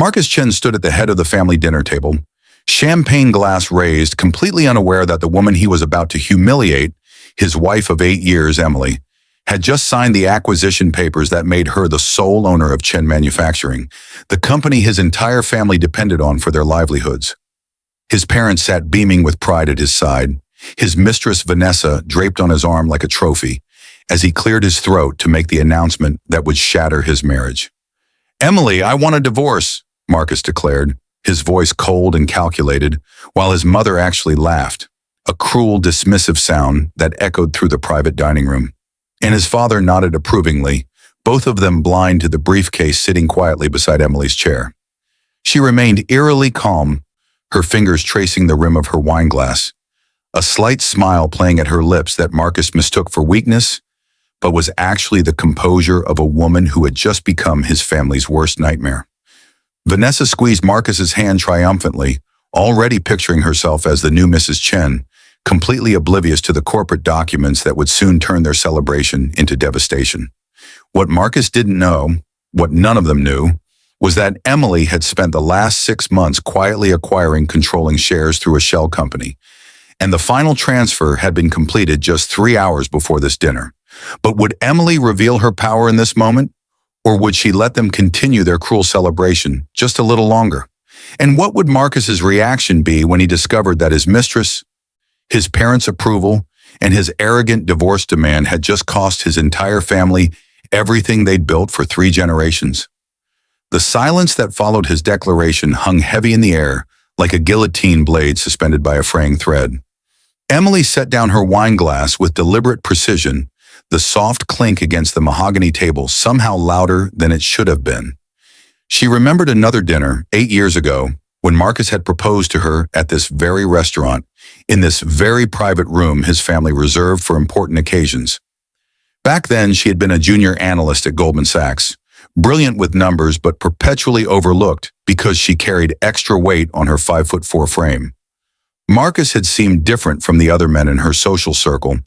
Marcus Chen stood at the head of the family dinner table, champagne glass raised, completely unaware that the woman he was about to humiliate, his wife of 8 years, Emily, had just signed the acquisition papers that made her the sole owner of Chen Manufacturing, the company his entire family depended on for their livelihoods. His parents sat beaming with pride at his side, his mistress Vanessa draped on his arm like a trophy, as he cleared his throat to make the announcement that would shatter his marriage. "Emily, I want a divorce," Marcus declared, his voice cold and calculated, while his mother actually laughed, a cruel, dismissive sound that echoed through the private dining room. And his father nodded approvingly, both of them blind to the briefcase sitting quietly beside Emily's chair. She remained eerily calm, her fingers tracing the rim of her wine glass, a slight smile playing at her lips that Marcus mistook for weakness, but was actually the composure of a woman who had just become his family's worst nightmare. Vanessa squeezed Marcus's hand triumphantly, already picturing herself as the new Mrs. Chen, completely oblivious to the corporate documents that would soon turn their celebration into devastation. What Marcus didn't know, what none of them knew, was that Emily had spent the last 6 months quietly acquiring controlling shares through a shell company, and the final transfer had been completed just 3 hours before this dinner. But would Emily reveal her power in this moment, or would she let them continue their cruel celebration just a little longer? And what would Marcus's reaction be when he discovered that his mistress, his parents' approval, and his arrogant divorce demand had just cost his entire family everything they'd built for 3 generations? The silence that followed his declaration hung heavy in the air, like a guillotine blade suspended by a fraying thread. Emily set down her wine glass with deliberate precision, the soft clink against the mahogany table somehow louder than it should have been. She remembered another dinner 8 years ago when Marcus had proposed to her at this very restaurant, in this very private room his family reserved for important occasions. Back then, she had been a junior analyst at Goldman Sachs, brilliant with numbers but perpetually overlooked because she carried extra weight on her 5'4" frame. Marcus had seemed different from the other men in her social circle,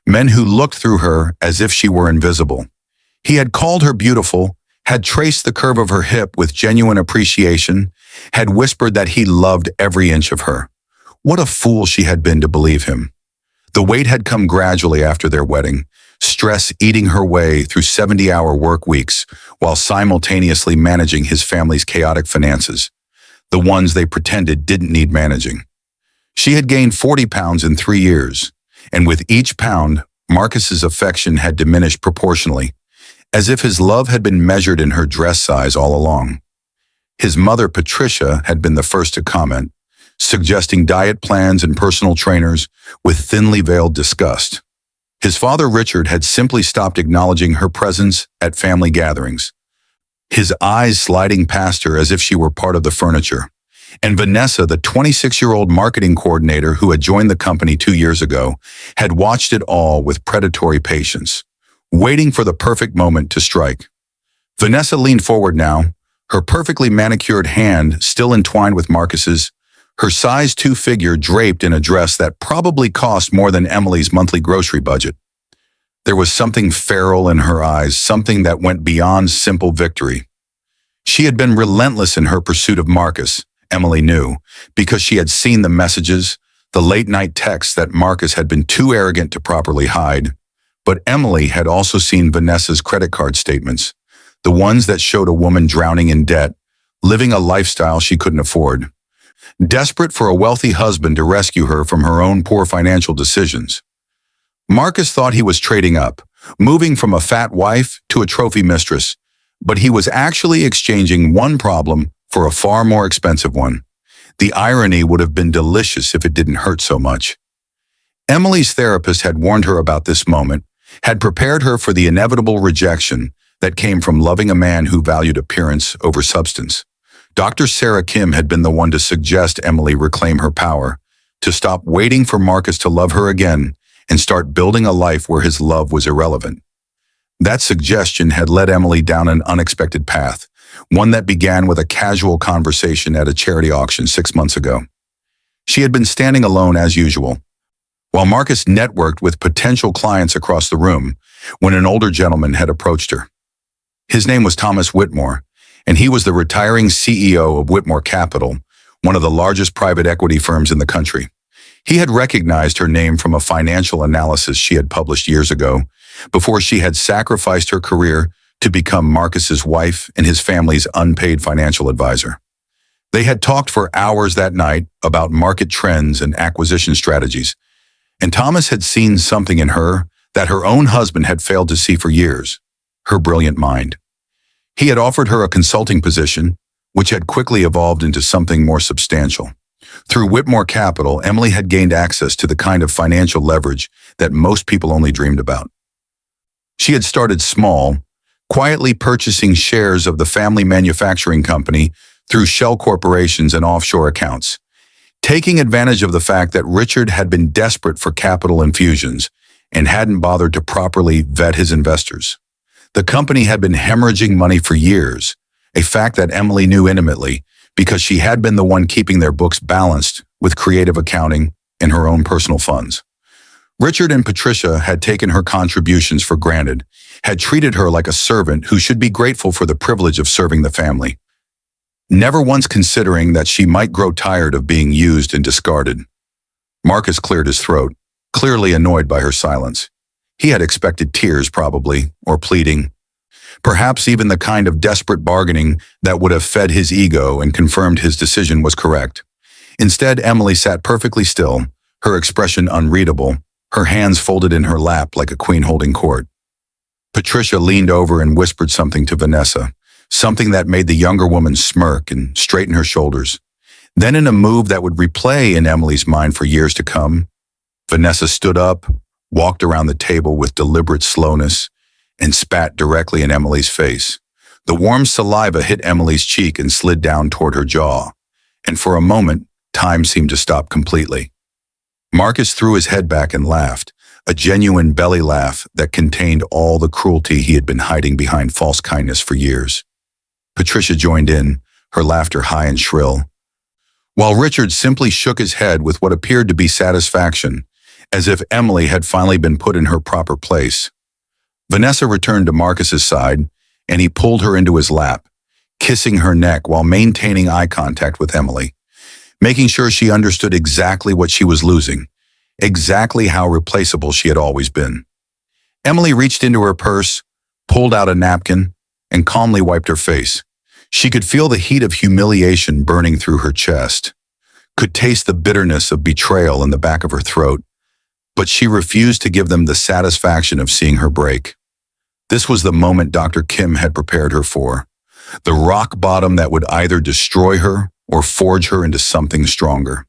men who looked through her as if she were invisible. He had called her beautiful, had traced the curve of her hip with genuine appreciation, had whispered that he loved every inch of her. What a fool she had been to believe him. The weight had come gradually after their wedding, stress eating her way through 70-hour work weeks while simultaneously managing his family's chaotic finances, the ones they pretended didn't need managing. She had gained 40 pounds in 3 years, and with each pound, Marcus's affection had diminished proportionally, as if his love had been measured in her dress size all along. His mother, Patricia, had been the first to comment, suggesting diet plans and personal trainers with thinly veiled disgust. His father, Richard, had simply stopped acknowledging her presence at family gatherings, his eyes sliding past her as if she were part of the furniture. And Vanessa, the 26-year-old marketing coordinator who had joined the company 2 years ago, had watched it all with predatory patience, waiting for the perfect moment to strike. Vanessa leaned forward now, her perfectly manicured hand still entwined with Marcus's, her size 2 figure draped in a dress that probably cost more than Emily's monthly grocery budget. There was something feral in her eyes, something that went beyond simple victory. She had been relentless in her pursuit of Marcus, Emily knew, because she had seen the messages, the late-night texts that Marcus had been too arrogant to properly hide. But Emily had also seen Vanessa's credit card statements, the ones that showed a woman drowning in debt, living a lifestyle she couldn't afford, desperate for a wealthy husband to rescue her from her own poor financial decisions. Marcus thought he was trading up, moving from a fat wife to a trophy mistress, but he was actually exchanging one problem for a far more expensive one. The irony would have been delicious if it didn't hurt so much. Emily's therapist had warned her about this moment, had prepared her for the inevitable rejection that came from loving a man who valued appearance over substance. Dr. Sarah Kim had been the one to suggest Emily reclaim her power, to stop waiting for Marcus to love her again and start building a life where his love was irrelevant. That suggestion had led Emily down an unexpected path, one that began with a casual conversation at a charity auction 6 months ago. She had been standing alone as usual, while Marcus networked with potential clients across the room when an older gentleman had approached her. His name was Thomas Whitmore, and he was the retiring CEO of Whitmore Capital, one of the largest private equity firms in the country. He had recognized her name from a financial analysis she had published years ago, before she had sacrificed her career to become Marcus's wife and his family's unpaid financial advisor. They had talked for hours that night about market trends and acquisition strategies, and Thomas had seen something in her that her own husband had failed to see for years: her brilliant mind. He had offered her a consulting position, which had quickly evolved into something more substantial. Through Whitmore Capital, Emily had gained access to the kind of financial leverage that most people only dreamed about. She had started small, quietly purchasing shares of the family manufacturing company through shell corporations and offshore accounts, taking advantage of the fact that Richard had been desperate for capital infusions and hadn't bothered to properly vet his investors. The company had been hemorrhaging money for years, a fact that Emily knew intimately because she had been the one keeping their books balanced with creative accounting and her own personal funds. Richard and Patricia had taken her contributions for granted, had treated her like a servant who should be grateful for the privilege of serving the family, never once considering that she might grow tired of being used and discarded. Marcus cleared his throat, clearly annoyed by her silence. He had expected tears, probably, or pleading. Perhaps even the kind of desperate bargaining that would have fed his ego and confirmed his decision was correct. Instead, Emily sat perfectly still, her expression unreadable, her hands folded in her lap like a queen holding court. Patricia leaned over and whispered something to Vanessa, something that made the younger woman smirk and straighten her shoulders. Then, in a move that would replay in Emily's mind for years to come, Vanessa stood up, walked around the table with deliberate slowness, and spat directly in Emily's face. The warm saliva hit Emily's cheek and slid down toward her jaw, and for a moment, time seemed to stop completely. Marcus threw his head back and laughed, a genuine belly laugh that contained all the cruelty he had been hiding behind false kindness for years. Patricia joined in, her laughter high and shrill, while Richard simply shook his head with what appeared to be satisfaction, as if Emily had finally been put in her proper place. Vanessa returned to Marcus's side, and he pulled her into his lap, kissing her neck while maintaining eye contact with Emily, making sure she understood exactly what she was losing, exactly how replaceable she had always been. Emily reached into her purse, pulled out a napkin, and calmly wiped her face. She could feel the heat of humiliation burning through her chest, could taste the bitterness of betrayal in the back of her throat, but she refused to give them the satisfaction of seeing her break. This was the moment Dr. Kim had prepared her for, the rock bottom that would either destroy her or forge her into something stronger.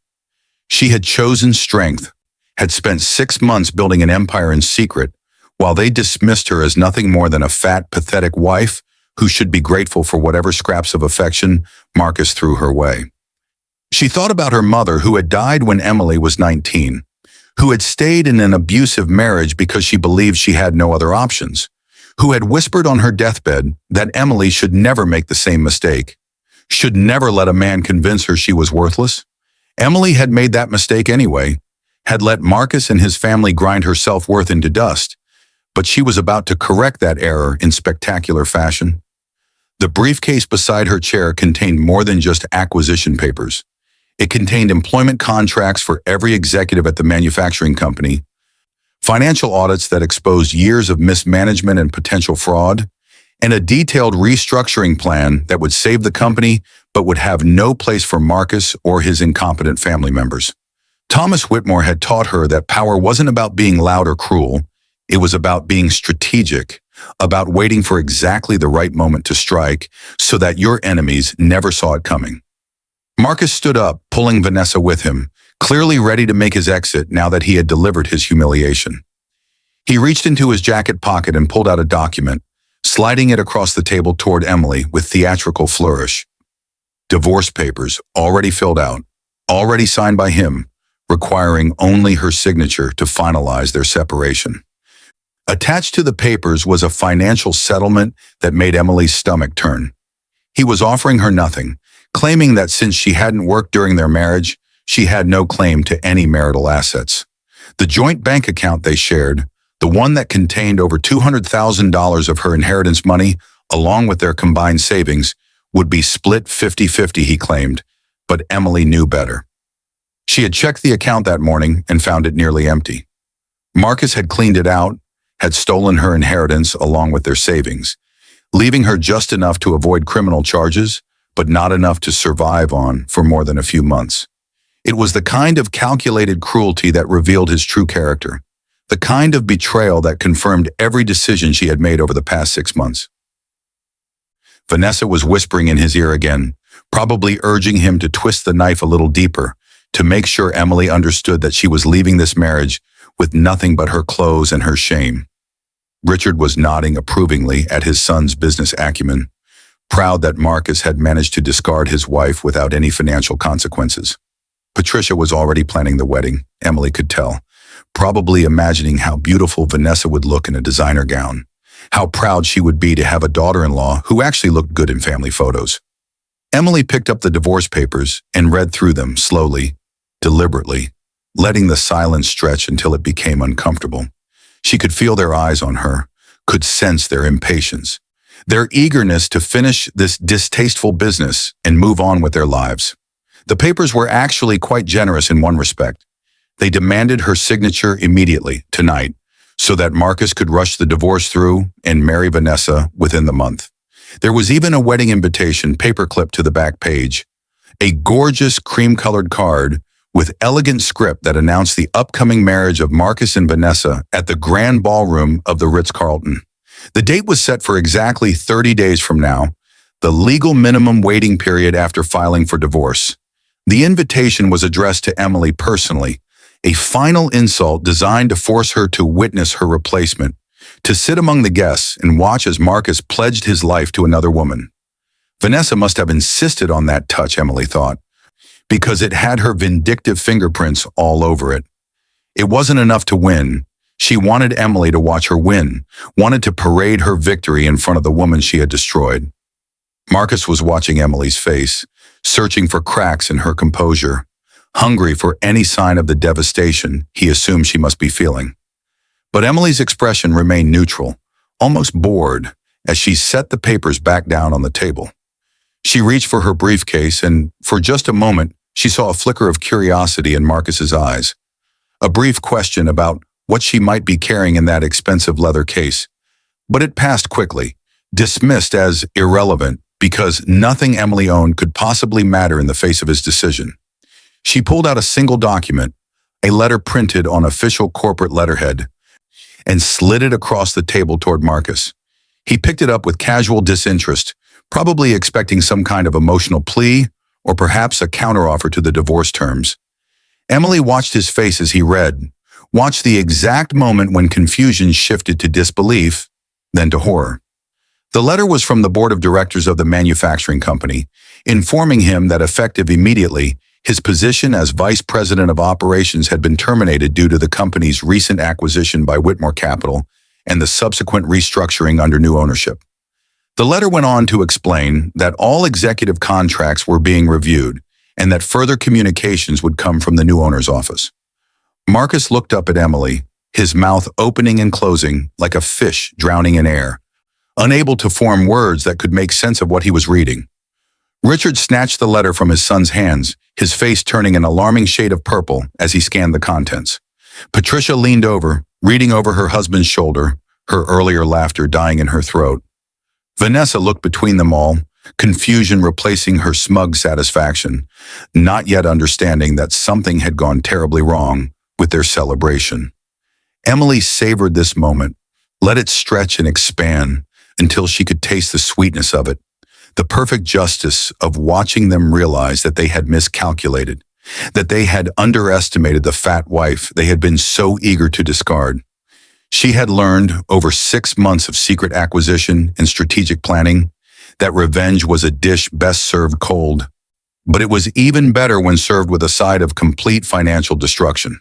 She had chosen strength, had spent 6 months building an empire in secret, while they dismissed her as nothing more than a fat, pathetic wife who should be grateful for whatever scraps of affection Marcus threw her way. She thought about her mother, who had died when Emily was 19, who had stayed in an abusive marriage because she believed she had no other options, who had whispered on her deathbed that Emily should never make the same mistake, should never let a man convince her she was worthless. Emily had made that mistake anyway, had let Marcus and his family grind her self-worth into dust, but she was about to correct that error in spectacular fashion. The briefcase beside her chair contained more than just acquisition papers. It contained employment contracts for every executive at the manufacturing company, financial audits that exposed years of mismanagement and potential fraud, and a detailed restructuring plan that would save the company but would have no place for Marcus or his incompetent family members. Thomas Whitmore had taught her that power wasn't about being loud or cruel. It was about being strategic, about waiting for exactly the right moment to strike so that your enemies never saw it coming. Marcus stood up, pulling Vanessa with him, clearly ready to make his exit now that he had delivered his humiliation. He reached into his jacket pocket and pulled out a document, sliding it across the table toward Emily with theatrical flourish. Divorce papers, already filled out, already signed by him, requiring only her signature to finalize their separation. Attached to the papers was a financial settlement that made Emily's stomach turn. He was offering her nothing, claiming that since she hadn't worked during their marriage, she had no claim to any marital assets. The joint bank account they shared, the one that contained over $200,000 of her inheritance money, along with their combined savings, would be split 50-50, he claimed, but Emily knew better. She had checked the account that morning and found it nearly empty. Marcus had cleaned it out, had stolen her inheritance along with their savings, leaving her just enough to avoid criminal charges, but not enough to survive on for more than a few months. It was the kind of calculated cruelty that revealed his true character, the kind of betrayal that confirmed every decision she had made over the past 6 months. Vanessa was whispering in his ear again, probably urging him to twist the knife a little deeper, to make sure Emily understood that she was leaving this marriage with nothing but her clothes and her shame. Richard was nodding approvingly at his son's business acumen, proud that Marcus had managed to discard his wife without any financial consequences. Patricia was already planning the wedding, Emily could tell, probably imagining how beautiful Vanessa would look in a designer gown, how proud she would be to have a daughter-in-law who actually looked good in family photos. Emily picked up the divorce papers and read through them slowly, deliberately, letting the silence stretch until it became uncomfortable. She could feel their eyes on her, could sense their impatience, their eagerness to finish this distasteful business and move on with their lives. The papers were actually quite generous in one respect. They demanded her signature immediately, tonight, so that Marcus could rush the divorce through and marry Vanessa within the month. There was even a wedding invitation paperclipped to the back page, a gorgeous cream-colored card with elegant script that announced the upcoming marriage of Marcus and Vanessa at the grand ballroom of the Ritz-Carlton. The date was set for exactly 30 days from now, the legal minimum waiting period after filing for divorce. The invitation was addressed to Emily personally, a final insult designed to force her to witness her replacement, to sit among the guests and watch as Marcus pledged his life to another woman. Vanessa must have insisted on that touch, Emily thought, because it had her vindictive fingerprints all over it. It wasn't enough to win. She wanted Emily to watch her win, wanted to parade her victory in front of the woman she had destroyed. Marcus was watching Emily's face, searching for cracks in her composure, hungry for any sign of the devastation he assumed she must be feeling. But Emily's expression remained neutral, almost bored, as she set the papers back down on the table. She reached for her briefcase, and for just a moment, she saw a flicker of curiosity in Marcus's eyes. A brief question about what she might be carrying in that expensive leather case. But it passed quickly, dismissed as irrelevant because nothing Emily owned could possibly matter in the face of his decision. She pulled out a single document, a letter printed on official corporate letterhead, and slid it across the table toward Marcus. He picked it up with casual disinterest, probably expecting some kind of emotional plea or perhaps a counteroffer to the divorce terms. Emily watched his face as he read, watched the exact moment when confusion shifted to disbelief, then to horror. The letter was from the board of directors of the manufacturing company, informing him that effective immediately, his position as vice president of operations had been terminated due to the company's recent acquisition by Whitmore Capital and the subsequent restructuring under new ownership. The letter went on to explain that all executive contracts were being reviewed and that further communications would come from the new owner's office. Marcus looked up at Emily, his mouth opening and closing like a fish drowning in air, unable to form words that could make sense of what he was reading. Richard snatched the letter from his son's hands, his face turning an alarming shade of purple as he scanned the contents. Patricia leaned over, reading over her husband's shoulder, her earlier laughter dying in her throat. Vanessa looked between them all, confusion replacing her smug satisfaction, not yet understanding that something had gone terribly wrong with their celebration. Emily savored this moment, let it stretch and expand until she could taste the sweetness of it, the perfect justice of watching them realize that they had miscalculated, that they had underestimated the fat wife they had been so eager to discard. She had learned over 6 months of secret acquisition and strategic planning that revenge was a dish best served cold, but it was even better when served with a side of complete financial destruction.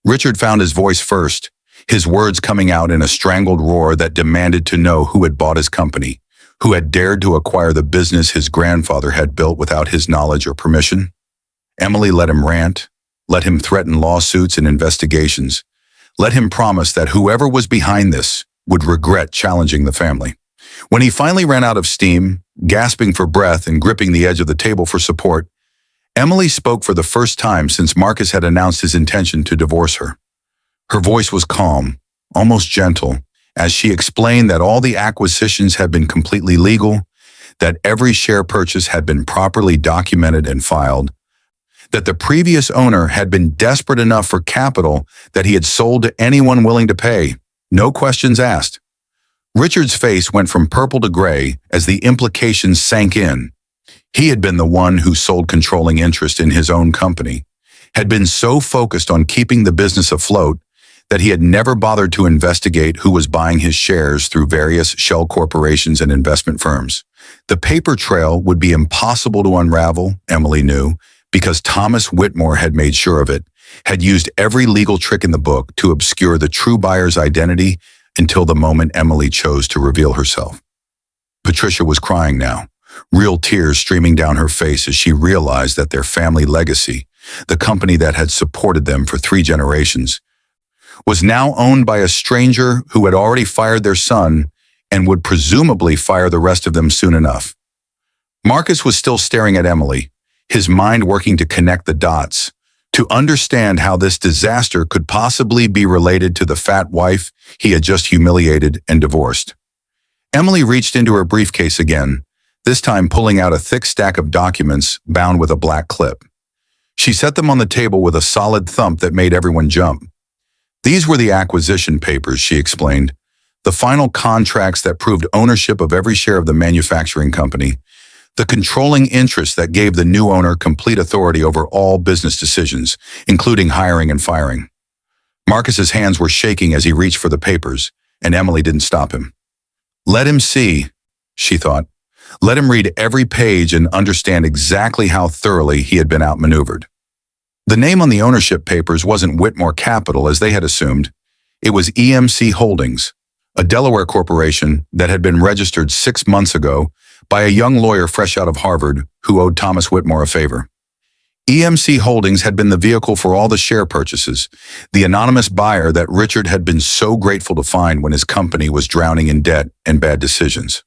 Richard found his voice first, his words coming out in a strangled roar that demanded to know who had bought his company, who had dared to acquire the business his grandfather had built without his knowledge or permission. Emily let him rant, let him threaten lawsuits and investigations, let him promise that whoever was behind this would regret challenging the family. When he finally ran out of steam, gasping for breath and gripping the edge of the table for support, Emily spoke for the first time since Marcus had announced his intention to divorce her. Her voice was calm, almost gentle, as she explained that all the acquisitions had been completely legal, that every share purchase had been properly documented and filed, that the previous owner had been desperate enough for capital that he had sold to anyone willing to pay, no questions asked. Richard's face went from purple to gray as the implications sank in. He had been the one who sold controlling interest in his own company, had been so focused on keeping the business afloat that he had never bothered to investigate who was buying his shares through various shell corporations and investment firms. The paper trail would be impossible to unravel, Emily knew, because Thomas Whitmore had made sure of it, had used every legal trick in the book to obscure the true buyer's identity until the moment Emily chose to reveal herself. Patricia was crying now, real tears streaming down her face as she realized that their family legacy, the company that had supported them for 3 generations, was now owned by a stranger who had already fired their son and would presumably fire the rest of them soon enough. Marcus was still staring at Emily, his mind working to connect the dots, to understand how this disaster could possibly be related to the fat wife he had just humiliated and divorced. Emily reached into her briefcase again, this time pulling out a thick stack of documents bound with a black clip. She set them on the table with a solid thump that made everyone jump. These were the acquisition papers, she explained, the final contracts that proved ownership of every share of the manufacturing company, the controlling interest that gave the new owner complete authority over all business decisions, including hiring and firing. Marcus's hands were shaking as he reached for the papers, and Emily didn't stop him. Let him see, she thought. Let him read every page and understand exactly how thoroughly he had been outmaneuvered. The name on the ownership papers wasn't Whitmore Capital as they had assumed. It was EMC Holdings, a Delaware corporation that had been registered 6 months ago by a young lawyer fresh out of Harvard who owed Thomas Whitmore a favor. EMC Holdings had been the vehicle for all the share purchases, the anonymous buyer that Richard had been so grateful to find when his company was drowning in debt and bad decisions.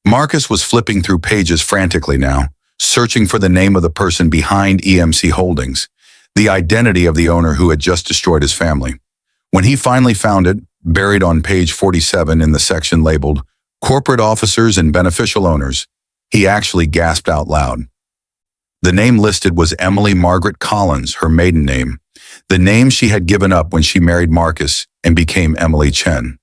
Marcus was flipping through pages frantically now, searching for the name of the person behind EMC Holdings, the identity of the owner who had just destroyed his family. When he finally found it, buried on page 47 in the section labeled Corporate Officers and Beneficial Owners, he actually gasped out loud. The name listed was Emily Margaret Collins, her maiden name, the name she had given up when she married Marcus and became Emily Chen.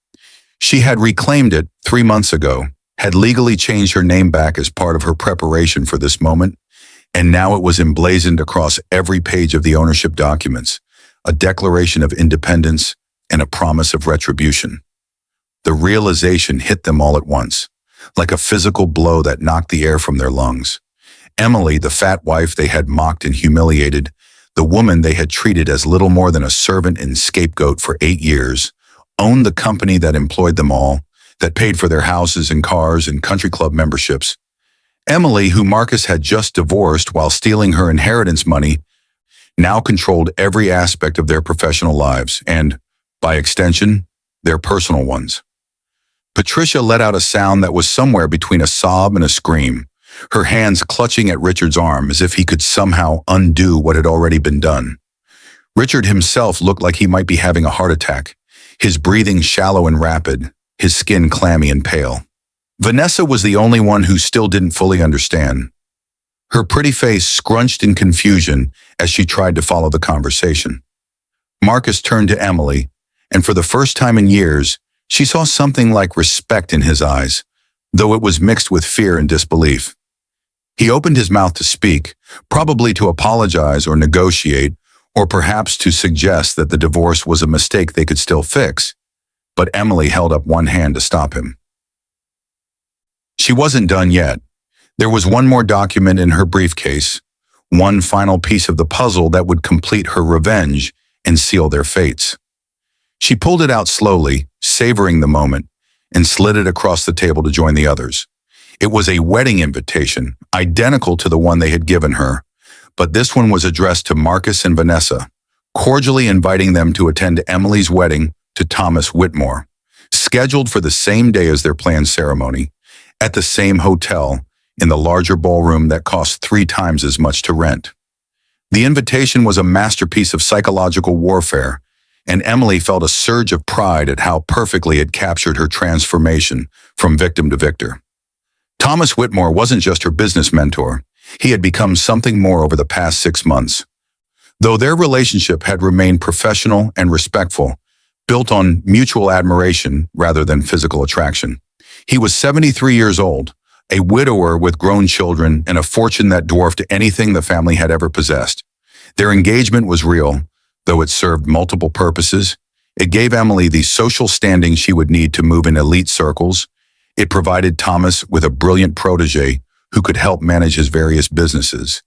She had reclaimed it 3 months ago, had legally changed her name back as part of her preparation for this moment, and now it was emblazoned across every page of the ownership documents, a declaration of independence and a promise of retribution. The realization hit them all at once, like a physical blow that knocked the air from their lungs. Emily, the fat wife they had mocked and humiliated, the woman they had treated as little more than a servant and scapegoat for 8 years, owned the company that employed them all, that paid for their houses and cars and country club memberships. Emily, who Marcus had just divorced while stealing her inheritance money, now controlled every aspect of their professional lives and, by extension, their personal ones. Patricia let out a sound that was somewhere between a sob and a scream, her hands clutching at Richard's arm as if he could somehow undo what had already been done. Richard himself looked like he might be having a heart attack, his breathing shallow and rapid, his skin clammy and pale. Vanessa was the only one who still didn't fully understand. Her pretty face scrunched in confusion as she tried to follow the conversation. Marcus turned to Emily, and for the first time in years, she saw something like respect in his eyes, though it was mixed with fear and disbelief. He opened his mouth to speak, probably to apologize or negotiate, or perhaps to suggest that the divorce was a mistake they could still fix. But Emily held up one hand to stop him. She wasn't done yet. There was one more document in her briefcase, one final piece of the puzzle that would complete her revenge and seal their fates. She pulled it out slowly, savoring the moment, and slid it across the table to join the others. It was a wedding invitation, identical to the one they had given her, but this one was addressed to Marcus and Vanessa, cordially inviting them to attend Emily's wedding to Thomas Whitmore, scheduled for the same day as their planned ceremony, at the same hotel, in the larger ballroom that cost 3 times as much to rent. The invitation was a masterpiece of psychological warfare, and Emily felt a surge of pride at how perfectly it captured her transformation from victim to victor. Thomas Whitmore wasn't just her business mentor. He had become something more over the past 6 months. Though their relationship had remained professional and respectful, built on mutual admiration rather than physical attraction. He was 73 years old, a widower with grown children and a fortune that dwarfed anything the family had ever possessed. Their engagement was real, though it served multiple purposes. It gave Emily the social standing she would need to move in elite circles. It provided Thomas with a brilliant protege who could help manage his various businesses.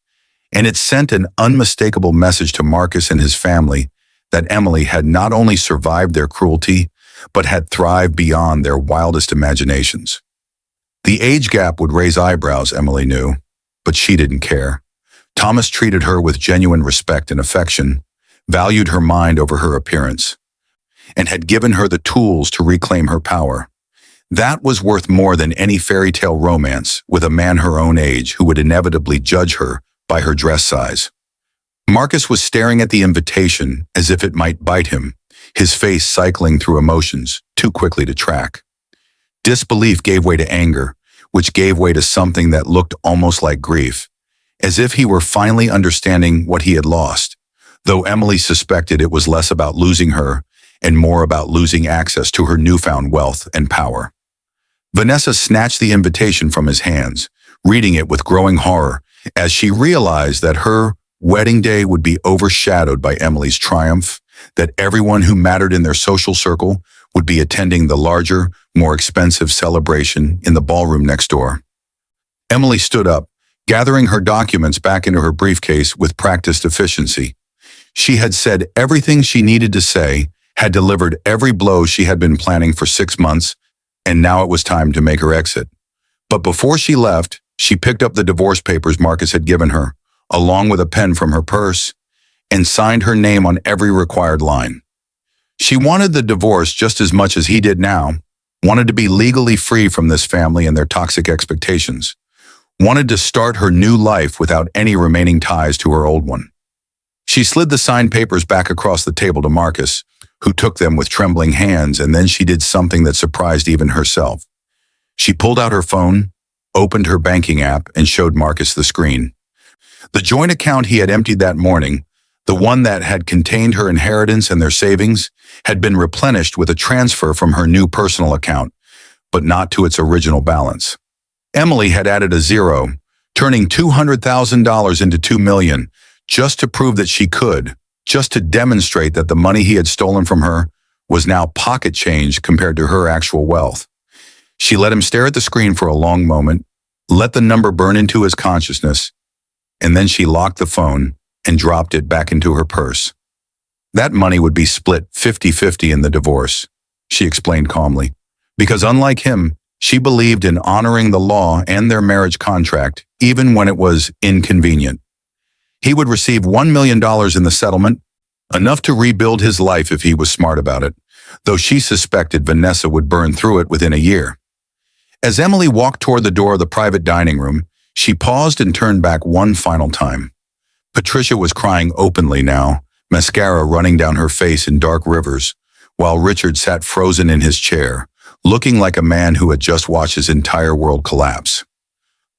And it sent an unmistakable message to Marcus and his family that Emily had not only survived their cruelty, but had thrived beyond their wildest imaginations. The age gap would raise eyebrows, Emily knew, but she didn't care. Thomas treated her with genuine respect and affection, valued her mind over her appearance, and had given her the tools to reclaim her power. That was worth more than any fairy tale romance with a man her own age who would inevitably judge her by her dress size. Marcus was staring at the invitation as if it might bite him, his face cycling through emotions too quickly to track. Disbelief gave way to anger, which gave way to something that looked almost like grief, as if he were finally understanding what he had lost, though Emily suspected it was less about losing her and more about losing access to her newfound wealth and power. Vanessa snatched the invitation from his hands, reading it with growing horror as she realized that her wedding day would be overshadowed by Emily's triumph, that everyone who mattered in their social circle would be attending the larger, more expensive celebration in the ballroom next door. Emily stood up, gathering her documents back into her briefcase with practiced efficiency. She had said everything she needed to say, had delivered every blow she had been planning for 6 months, and now it was time to make her exit. But before she left, she picked up the divorce papers Marcus had given her, along with a pen from her purse, and signed her name on every required line. She wanted the divorce just as much as he did now, wanted to be legally free from this family and their toxic expectations, wanted to start her new life without any remaining ties to her old one. She slid the signed papers back across the table to Marcus, who took them with trembling hands, and then she did something that surprised even herself. She pulled out her phone, opened her banking app, and showed Marcus the screen. The joint account he had emptied that morning, the one that had contained her inheritance and their savings, had been replenished with a transfer from her new personal account, but not to its original balance. Emily had added a zero, turning $200,000 into $2 million, just to prove that she could, just to demonstrate that the money he had stolen from her was now pocket change compared to her actual wealth. She let him stare at the screen for a long moment, let the number burn into his consciousness, and then she locked the phone and dropped it back into her purse. That money would be split 50-50 in the divorce, she explained calmly, because unlike him, she believed in honoring the law and their marriage contract, even when it was inconvenient. He would receive $1 million in the settlement, enough to rebuild his life if he was smart about it, though she suspected Vanessa would burn through it within a year. As Emily walked toward the door of the private dining room, she paused and turned back one final time. Patricia was crying openly now, mascara running down her face in dark rivers, while Richard sat frozen in his chair, looking like a man who had just watched his entire world collapse.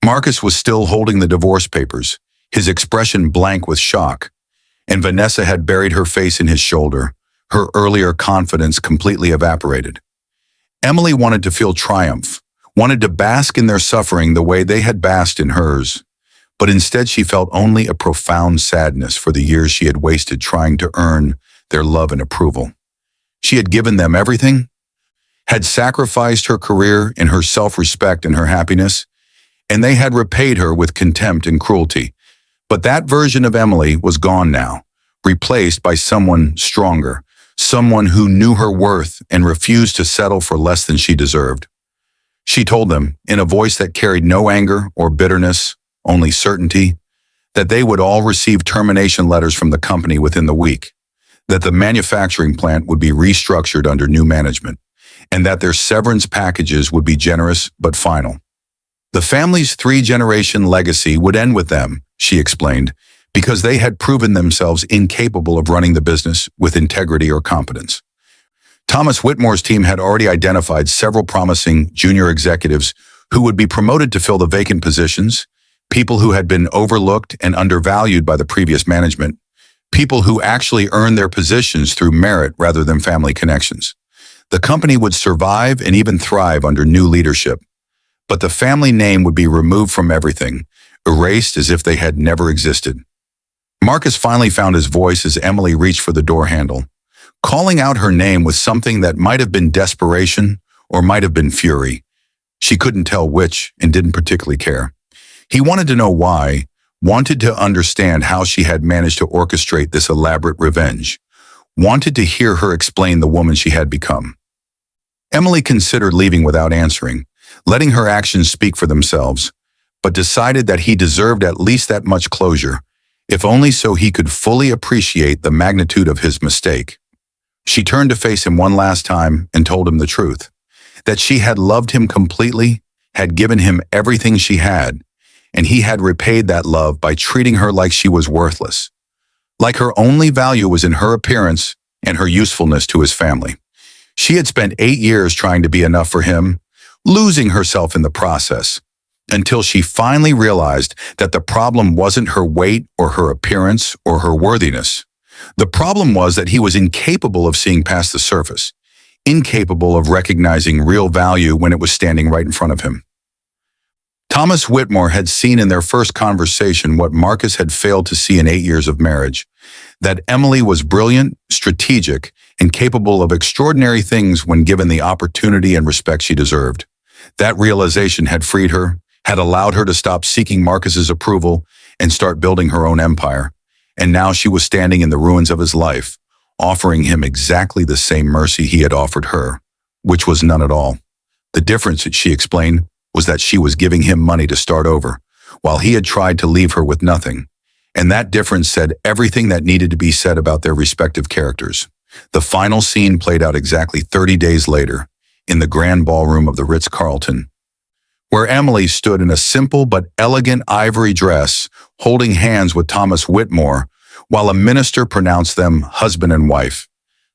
Marcus was still holding the divorce papers, his expression blank with shock, and Vanessa had buried her face in his shoulder, her earlier confidence completely evaporated. Emily wanted to feel triumph, wanted to bask in their suffering the way they had basked in hers, but instead she felt only a profound sadness for the years she had wasted trying to earn their love and approval. She had given them everything, had sacrificed her career and her self-respect and her happiness, and they had repaid her with contempt and cruelty. But that version of Emily was gone now, replaced by someone stronger, someone who knew her worth and refused to settle for less than she deserved. She told them, in a voice that carried no anger or bitterness, only certainty, that they would all receive termination letters from the company within the week, that the manufacturing plant would be restructured under new management, and that their severance packages would be generous but final. The family's three-generation legacy would end with them, she explained, because they had proven themselves incapable of running the business with integrity or competence. Thomas Whitmore's team had already identified several promising junior executives who would be promoted to fill the vacant positions, people who had been overlooked and undervalued by the previous management, people who actually earned their positions through merit rather than family connections. The company would survive and even thrive under new leadership, but the family name would be removed from everything, erased as if they had never existed. Marcus finally found his voice as Emily reached for the door handle, calling out her name with something that might have been desperation or might have been fury. She couldn't tell which and didn't particularly care. He wanted to know why, wanted to understand how she had managed to orchestrate this elaborate revenge, wanted to hear her explain the woman she had become. Emily considered leaving without answering, letting her actions speak for themselves, but decided that he deserved at least that much closure, if only so he could fully appreciate the magnitude of his mistake. She turned to face him one last time and told him the truth, that she had loved him completely, had given him everything she had, and he had repaid that love by treating her like she was worthless, like her only value was in her appearance and her usefulness to his family. She had spent 8 years trying to be enough for him, losing herself in the process, until she finally realized that the problem wasn't her weight or her appearance or her worthiness. The problem was that he was incapable of seeing past the surface, incapable of recognizing real value when it was standing right in front of him. Thomas Whitmore had seen in their first conversation what Marcus had failed to see in 8 years of marriage, that Emily was brilliant, strategic, and capable of extraordinary things when given the opportunity and respect she deserved. That realization had freed her, had allowed her to stop seeking Marcus's approval and start building her own empire. And now she was standing in the ruins of his life, offering him exactly the same mercy he had offered her, which was none at all. The difference, she explained, was that she was giving him money to start over, while he had tried to leave her with nothing. And that difference said everything that needed to be said about their respective characters. The final scene played out exactly 30 days later, in the grand ballroom of the Ritz-Carlton, where Emily stood in a simple but elegant ivory dress, holding hands with Thomas Whitmore, while a minister pronounced them husband and wife.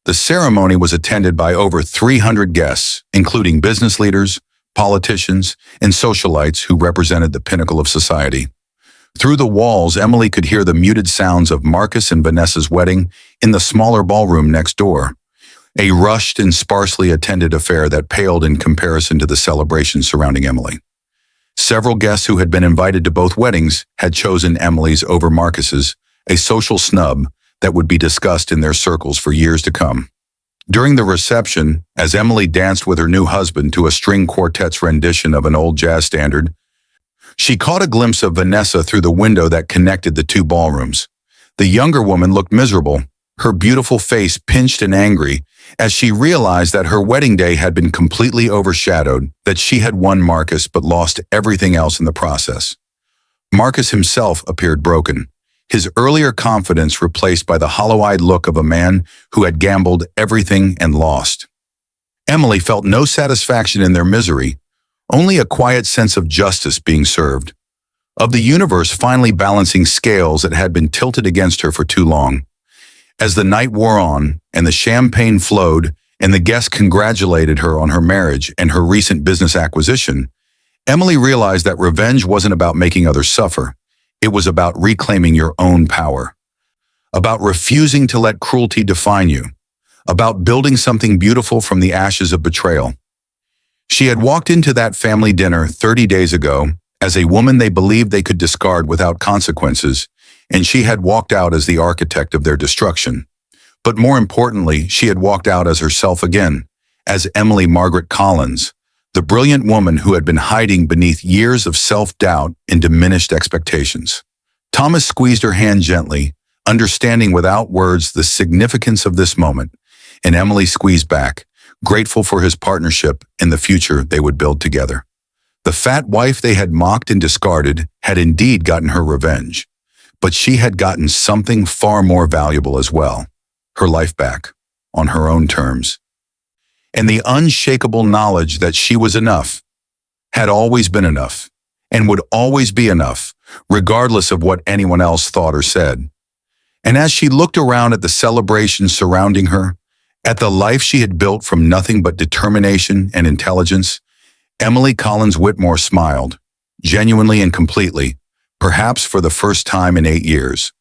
The ceremony was attended by over 300 guests, including business leaders, politicians, and socialites who represented the pinnacle of society. Through the walls, Emily could hear the muted sounds of Marcus and Vanessa's wedding in the smaller ballroom next door, a rushed and sparsely attended affair that paled in comparison to the celebration surrounding Emily. Several guests who had been invited to both weddings had chosen Emily's over Marcus's, a social snub that would be discussed in their circles for years to come. During the reception, as Emily danced with her new husband to a string quartet's rendition of an old jazz standard, she caught a glimpse of Vanessa through the window that connected the two ballrooms. The younger woman looked miserable, her beautiful face pinched and angry, as she realized that her wedding day had been completely overshadowed, that she had won Marcus but lost everything else in the process. Marcus himself appeared broken, his earlier confidence replaced by the hollow-eyed look of a man who had gambled everything and lost. Emily felt no satisfaction in their misery, only a quiet sense of justice being served, of the universe finally balancing scales that had been tilted against her for too long. As the night wore on and the champagne flowed and the guests congratulated her on her marriage and her recent business acquisition, Emily realized that revenge wasn't about making others suffer. It was about reclaiming your own power, about refusing to let cruelty define you, about building something beautiful from the ashes of betrayal. She had walked into that family dinner 30 days ago as a woman they believed they could discard without consequences, and she had walked out as the architect of their destruction. But more importantly, she had walked out as herself again, as Emily Margaret Collins, the brilliant woman who had been hiding beneath years of self-doubt and diminished expectations. Thomas squeezed her hand gently, understanding without words the significance of this moment, and Emily squeezed back, grateful for his partnership and the future they would build together. The fat wife they had mocked and discarded had indeed gotten her revenge, but she had gotten something far more valuable as well, her life back, on her own terms. and the unshakable knowledge that she was enough, had always been enough, and would always be enough, regardless of what anyone else thought or said. And as she looked around at the celebration surrounding her, at the life she had built from nothing but determination and intelligence, Emily Collins Whitmore smiled, genuinely and completely, perhaps for the first time in 8 years.